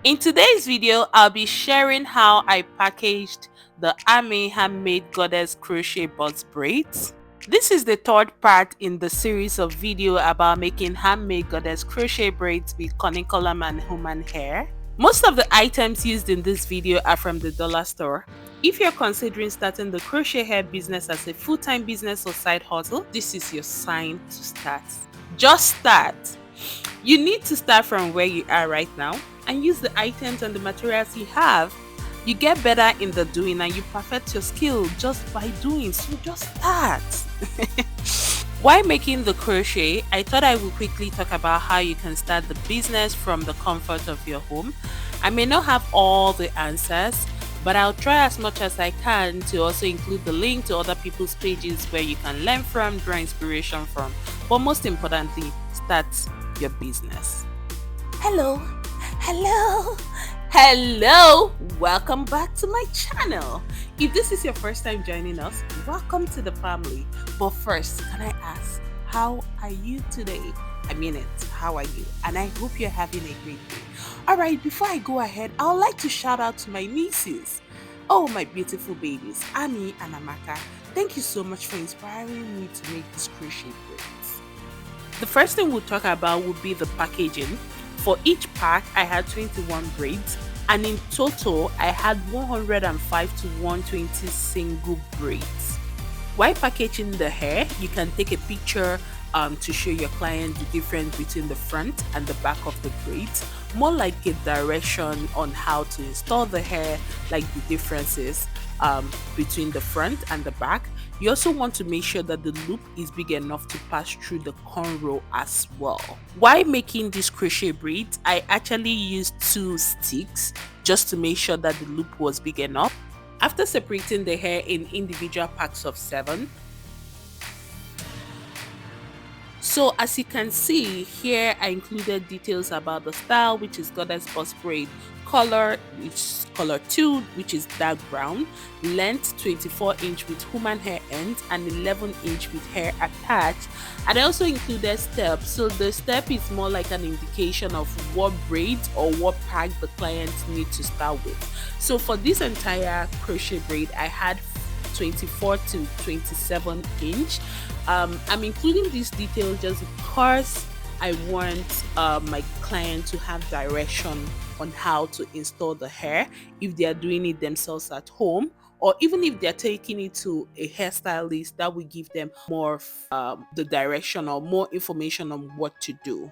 In today's video, I'll be sharing how I packaged the Army Handmade Goddess Crochet Box Braids. This is the third part in the series of video about making handmade goddess crochet braids with coniculum and human hair. Most of the items used in this video are from the dollar store. If you're considering starting the crochet hair business as a full-time business or side hustle, this is your sign to start. Just start. You need to start from where you are right now and use the items and the materials you have. You get better in the doing and you perfect your skill just by doing, so just start. While making the crochet, I thought I would quickly talk about how you can start the business from the comfort of your home. I may not have all the answers, but I'll try as much as I can to also include the link to other people's pages where you can learn from, draw inspiration from, but most importantly, start your business. Hello, welcome back to my channel. If this is your first time joining us, welcome to the family. But first, can I ask, how are you today? I mean it, how are you? And I hope you're having a great day. Alright, before I go ahead, I would like to shout out to my nieces. Oh, my beautiful babies, Ami and Amaka. Thank you so much for inspiring me to make this crochet braids. The first thing we'll talk about would be the packaging. For each pack, I had 21 braids, and in total, I had 105 to 120 single braids. While packaging the hair, you can take a picture to show your client the difference between the front and the back of the braids, more like a direction on how to install the hair, like the differences between the front and the back. You also want to make sure that the loop is big enough to pass through the cornrow as well. While making these crochet braids, I actually used 2 sticks just to make sure that the loop was big enough. After separating the hair in individual packs of 7, so as you can see here, I included details about the style, which is goddess box braid, color, which is color 2, which is dark brown, length 24-inch with human hair ends and 11-inch with hair attached. And I also included steps, so the step is more like an indication of what braids or what pack the clients need to start with. So for this entire crochet braid, I had 24 to 27 inch. I'm including these details just because I want my client to have direction on how to install the hair if they are doing it themselves at home, or even if they're taking it to a hairstylist, that will give them more of the direction or more information on what to do.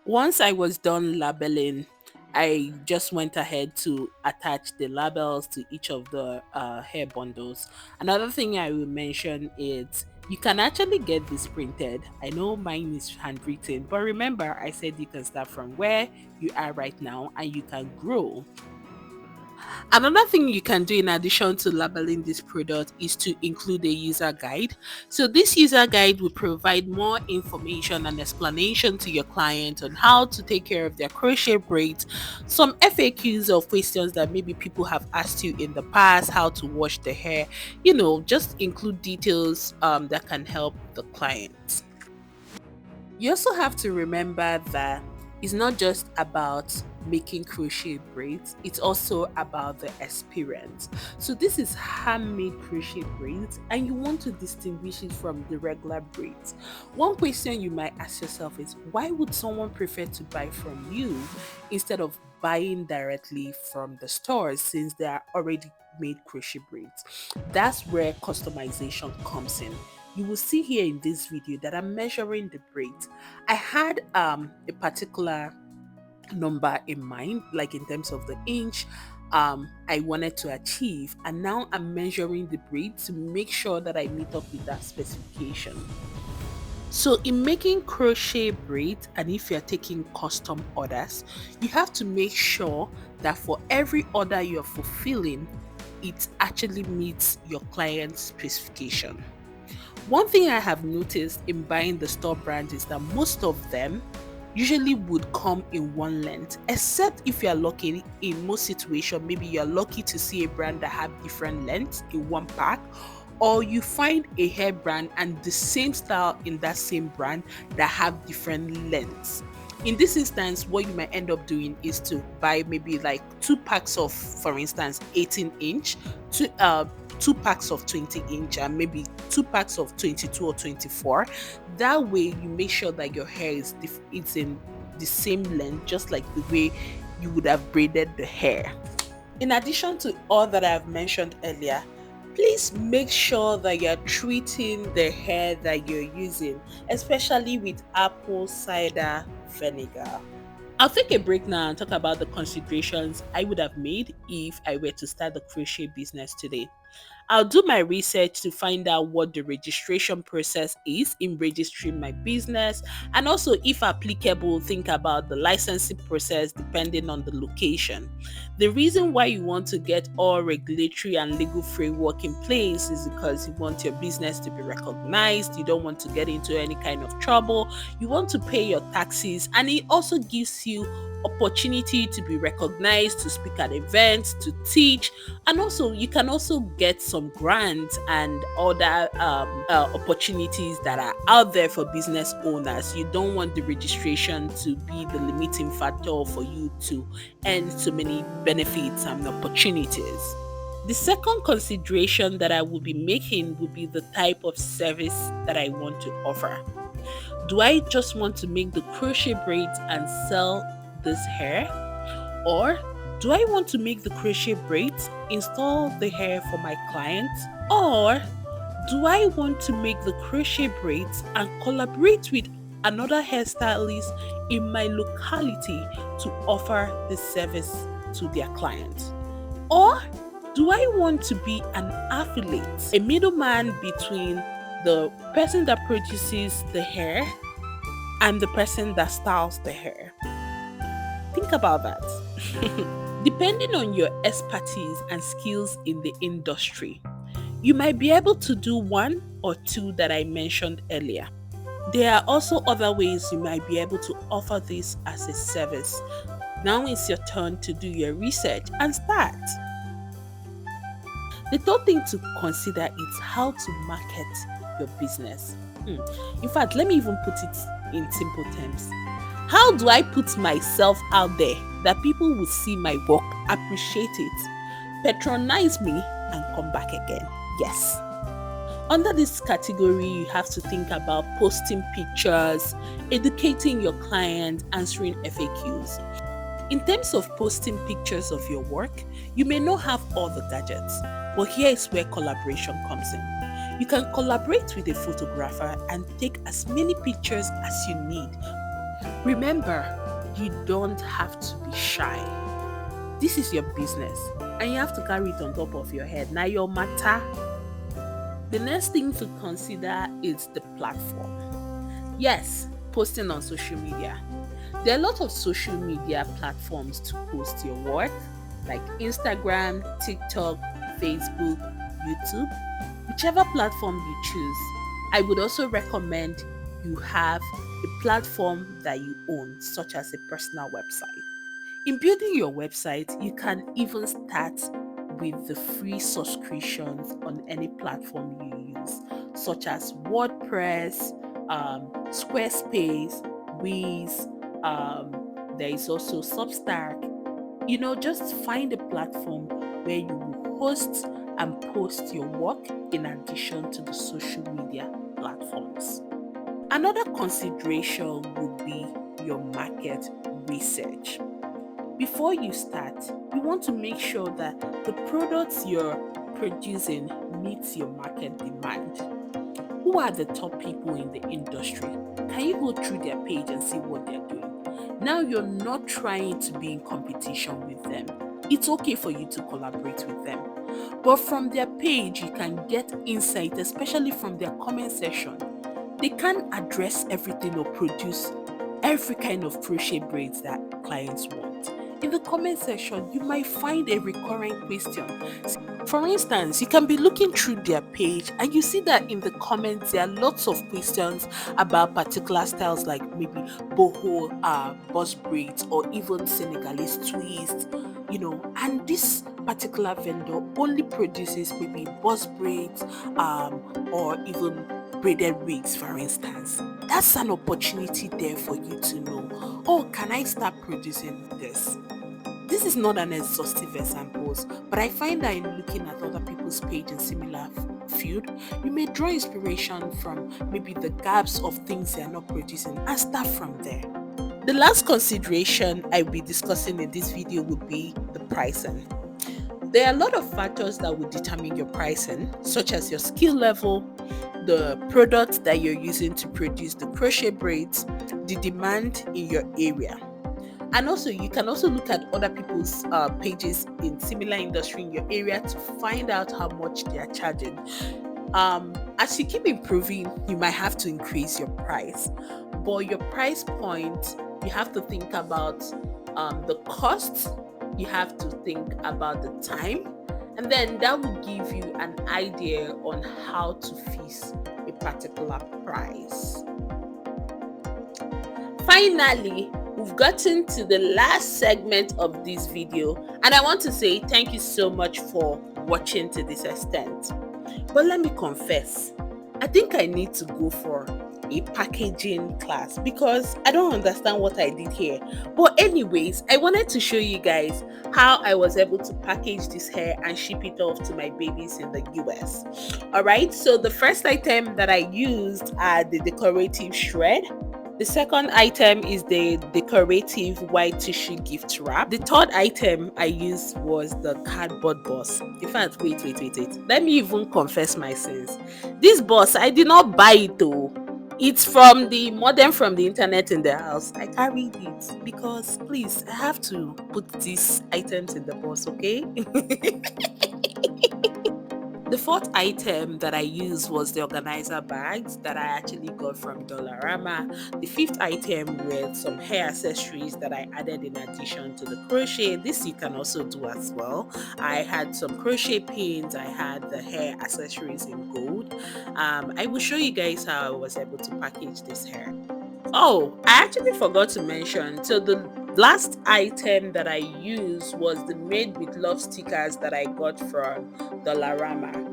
Once I was done labeling, I just went ahead to attach the labels to each of the hair bundles. Another thing I will mention is you can actually get this printed. I know mine is handwritten, but remember I said you can start from where you are right now and you can grow. Another thing you can do in addition to labeling this product is to include a user guide. So this user guide will provide more information and explanation to your client on how to take care of their crochet braids, some FAQs or questions that maybe people have asked you in the past, how to wash the hair, just include details that can help the client. You also have to remember that it's not just about making crochet braids, it's also about the experience. So this is handmade crochet braids and you want to distinguish it from the regular braids. One question you might ask yourself is, why would someone prefer to buy from you instead of buying directly from the stores, since they are already made crochet braids? That's where customization comes in. You will see here in this video that I'm measuring the braids. I had a particular number in mind, like in terms of the inch I wanted to achieve, and now I'm measuring the braid to make sure that I meet up with that specification. So in making crochet braids, and if you're taking custom orders, you have to make sure that for every order you're fulfilling, it actually meets your client's specification. One thing I have noticed in buying the store brands is that most of them usually would come in one length, except if you are lucky. In most situations, maybe you're lucky to see a brand that have different lengths in one pack, or you find a hair brand and the same style in that same brand that have different lengths. In this instance, what you might end up doing is to buy maybe like 2 packs of, for instance, 18-inch, two packs of 20-inch, and maybe 2 packs of 22 or 24. That way, you make sure that your hair it's in the same length, just like the way you would have braided the hair. In addition to all that I've mentioned earlier, please make sure that you're treating the hair that you're using, especially with apple cider vinegar. I'll take a break now and talk about the considerations I would have made if I were to start the crochet business today. I'll do my research to find out what the registration process is in registering my business, and also, if applicable, think about the licensing process depending on the location. The reason why you want to get all regulatory and legal framework in place is because you want your business to be recognized, you don't want to get into any kind of trouble, you want to pay your taxes, and it also gives you opportunity to be recognized, to speak at events, to teach, and also you can also get some grants and other opportunities that are out there for business owners. You don't want the registration to be the limiting factor for you to earn so many benefits and opportunities. The second consideration that I will be making will be the type of service that I want to offer. Do I just want to make the crochet braids and sell this hair? Or do I want to make the crochet braids, install the hair for my clients? Or do I want to make the crochet braids and collaborate with another hairstylist in my locality to offer the service to their clients? Or do I want to be an affiliate, a middleman between the person that produces the hair and the person that styles the hair? Think about that. Depending on your expertise and skills in the industry, you might be able to do one or two that I mentioned earlier. There are also other ways you might be able to offer this as a service. Now it's your turn to do your research and start. The third thing to consider is how to market your business. In fact, let me even put it in simple terms. How do I put myself out there that people will see my work, appreciate it, patronize me, and come back again? Yes. Under this category, you have to think about posting pictures, educating your client, answering FAQs. In terms of posting pictures of your work, you may not have all the gadgets, but here is where collaboration comes in. You can collaborate with a photographer and take as many pictures as you need. Remember, you don't have to be shy. This is your business and you have to carry it on top of your head. Now your matter. The next thing to consider is the platform. Yes, posting on social media. There are a lot of social media platforms to post your work, like Instagram, TikTok, Facebook, YouTube, whichever platform you choose. I would also recommend you have a platform that you own, such as a personal website. In building your website, you can even start with the free subscriptions on any platform you use, such as WordPress, Squarespace, Wigs. There is also Substack. Just find a platform where you will host and post your work in addition to the social media platforms. Another consideration would be your market research. Before you start, you want to make sure that the products you're producing meets your market demand. Who are the top people in the industry? Can you go through their page and see what they're doing? Now you're not trying to be in competition with them. It's okay for you to collaborate with them. But from their page, you can get insight, especially from their comment section. They can't address everything or produce every kind of crochet braids that clients want. In the comment section, you might find a recurring question. For instance, you can be looking through their page and you see that in the comments there are lots of questions about particular styles like maybe boho, boss braids, or even Senegalese twist, and this particular vendor only produces maybe boss braids or even braided wigs, for instance. That's an opportunity there for you to know, oh, can I start producing this? This is not an exhaustive example, but I find that in looking at other people's page in similar field, you may draw inspiration from maybe the gaps of things they are not producing and start from there. The last consideration I will be discussing in this video would be the pricing. There are a lot of factors that will determine your pricing, such as your skill level, the product that you're using to produce the crochet braids, the demand in your area. And also, you can also look at other people's pages in similar industry in your area to find out how much they are charging. As you keep improving, you might have to increase your price, but your price point, you have to think about the cost, you have to think about the time, and then that will give you an idea on how to fix a particular price. Finally, we've gotten to the last segment of this video, and I want to say thank you so much for watching to this extent. But let me confess, I think I need to go for a packaging class because I don't understand what I did here. But anyways, I wanted to show you guys how I was able to package this hair and ship it off to my babies in the US. Alright, so the first item that I used are the decorative shred. The second item is the decorative white tissue gift wrap. The third item I used was the cardboard box. In fact, wait. Let me even confess my sins. This box, I did not buy it though. It's from the modem from the internet in the house. I carried it because please, I have to put these items in the box, okay? The fourth item that I used was the organizer bags that I actually got from Dollarama. The fifth item were some hair accessories that I added in addition to the crochet. This you can also do as well. I had some crochet pins, I had the hair accessories in gold. I will show you guys how I was able to package this hair. Oh, I actually forgot to mention, so the last item that I used was the Made with Love stickers that I got from Dollarama.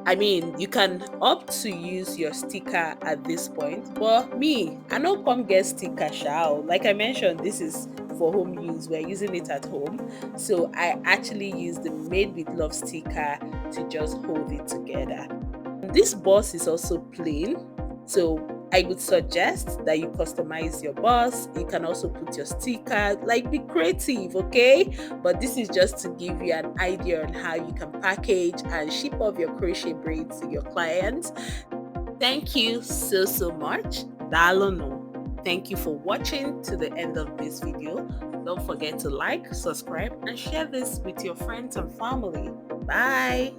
I mean, you can opt to use your sticker at this point, but me, I don't come get sticker shao. Like I mentioned, this is for home use. We're using it at home. So I actually used the Made with Love sticker to just hold it together. This box is also plain, so I would suggest that you customize your box. You can also put your sticker, like be creative, okay? But this is just to give you an idea on how you can package and ship off your crochet braids to your clients. Thank you so much. Dalono. Thank you for watching to the end of this video. Don't forget to like, subscribe, and share this with your friends and family. Bye.